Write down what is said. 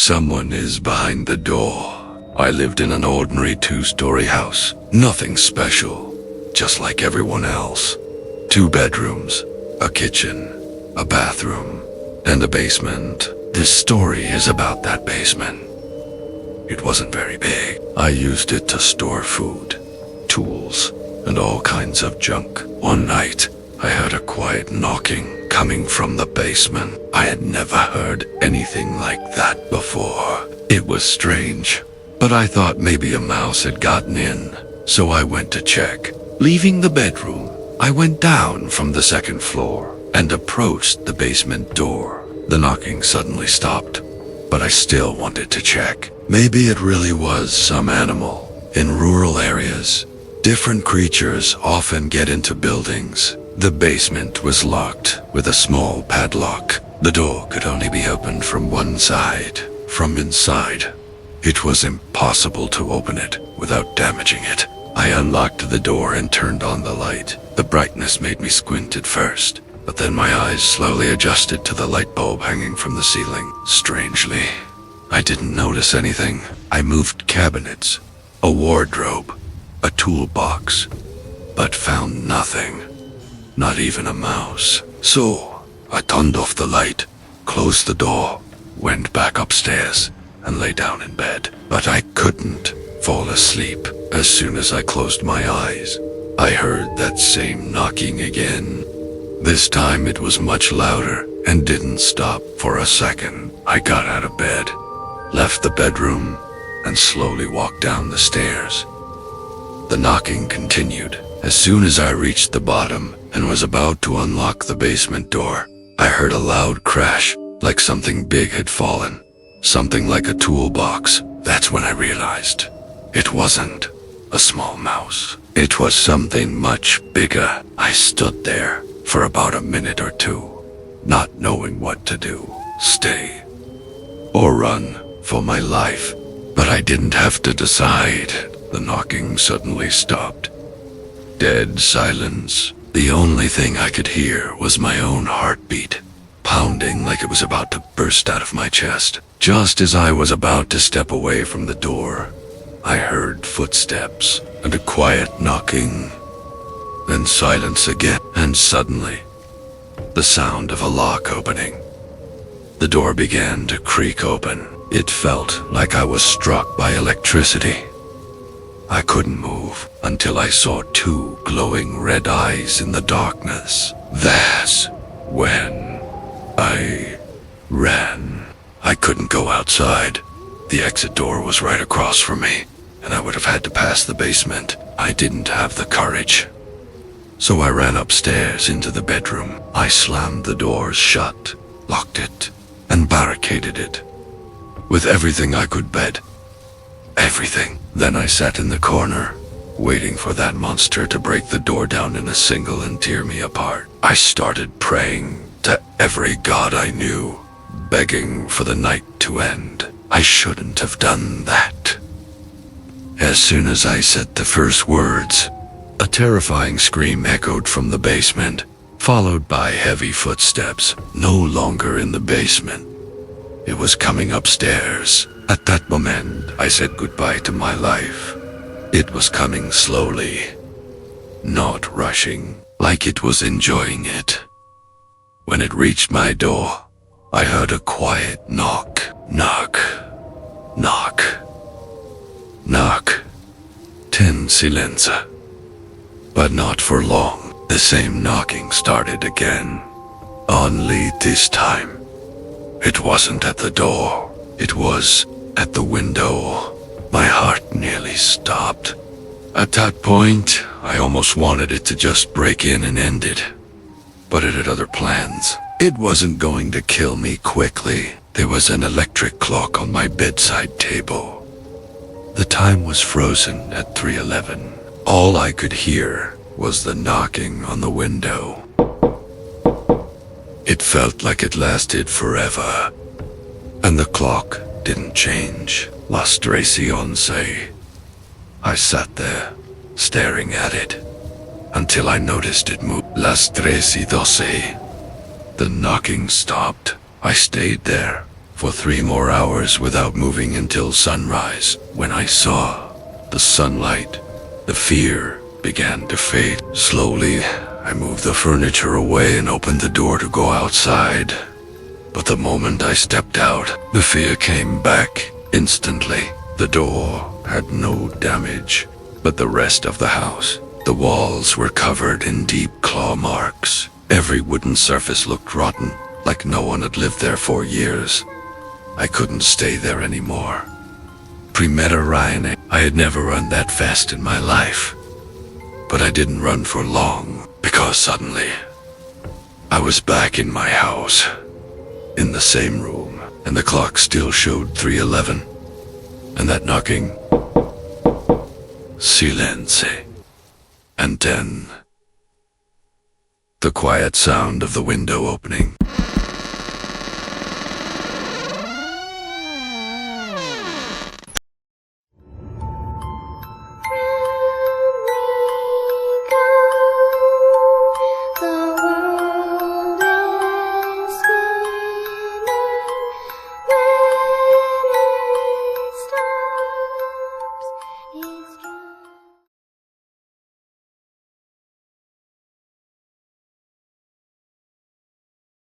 Someone is behind the door. I lived in an ordinary two-story house. Nothing special, just like everyone else. 2 bedrooms, a kitchen, a bathroom, and a basement. This story is about that basement. It wasn't very big. I used it to store food, tools, and all kinds of junk. One night, I heard a quiet knocking coming from the basement. I had never heard anything like that before. It was strange, but I thought maybe a mouse had gotten in, so I went to check. Leaving the bedroom, I went down from the 2nd floor and approached the basement door. The knocking suddenly stopped, but I still wanted to check. Maybe it really was some animal. In rural areas, different creatures often get into buildings. The basement was locked with a small padlock. The door could only be opened from one side, from inside. It was impossible to open it without damaging it. I unlocked the door and turned on the light. The brightness made me squint at first, but then my eyes slowly adjusted to the light bulb hanging from the ceiling. Strangely, I didn't notice anything. I moved cabinets, a wardrobe, a toolbox, but found nothing. Not even a mouse. So, I turned off the light, closed the door, went back upstairs, and lay down in bed. But I couldn't fall asleep. As soon as I closed my eyes, I heard that same knocking again. This time it was much louder and didn't stop for a second. I got out of bed, left the bedroom, and slowly walked down the stairs. The knocking continued. As soon as I reached the bottom and was about to unlock the basement door, I heard a loud crash, like something big had fallen. Something like a toolbox. That's when I realized it wasn't a small mouse. It was something much bigger. I stood there for about a minute or two, not knowing what to do. Stay or run for my life. But I didn't have to decide. The knocking suddenly stopped. Dead silence. The only thing I could hear was my own heartbeat, pounding like it was about to burst out of my chest. Just as I was about to step away from the door, I heard footsteps and a quiet knocking, then silence again, and suddenly, the sound of a lock opening. The door began to creak open. It felt like I was struck by electricity. I couldn't move until I saw 2 glowing red eyes in the darkness. That's when I ran. I couldn't go outside. The exit door was right across from me, and I would have had to pass the basement. I didn't have the courage. So I ran upstairs into the bedroom. I slammed the doors shut, locked it, and barricaded it with everything I could bed. Everything. Then I sat in the corner, waiting for that monster to break the door down in a single and tear me apart. I started praying to every god I knew, begging for the night to end. I shouldn't have done that. As soon as I said the first words, a terrifying scream echoed from the basement, followed by heavy footsteps. No longer in the basement. It was coming upstairs. At that moment, I said goodbye to my life. It was coming slowly, not rushing, like it was enjoying it. When it reached my door, I heard a quiet knock. Knock. Knock. Knock. Ten silenza. But not for long. The same knocking started again. Only this time, it wasn't at the door. It was at the window. My heart nearly stopped. At that point, I almost wanted it to just break in and end it. But it had other plans. It wasn't going to kill me quickly. There was an electric clock on my bedside table. The time was frozen at 3:11. All I could hear was the knocking on the window. It felt like it lasted forever. And the clock didn't change. Las 13:11. I sat there, staring at it, until I noticed it move. Las 13:12. The knocking stopped. I stayed there for 3 more hours without moving until sunrise. When I saw the sunlight, the fear began to fade. Slowly, I moved the furniture away and opened the door to go outside. But the moment I stepped out, the fear came back instantly. The door had no damage, but the rest of the house, the walls were covered in deep claw marks. Every wooden surface looked rotten, like no one had lived there for years. I couldn't stay there anymore. Premediterranean. I had never run that fast in my life. But I didn't run for long, because suddenly, I was back in my house, in the same room, and the clock still showed 3:11. And that knocking, silence, and then, the quiet sound of the window opening.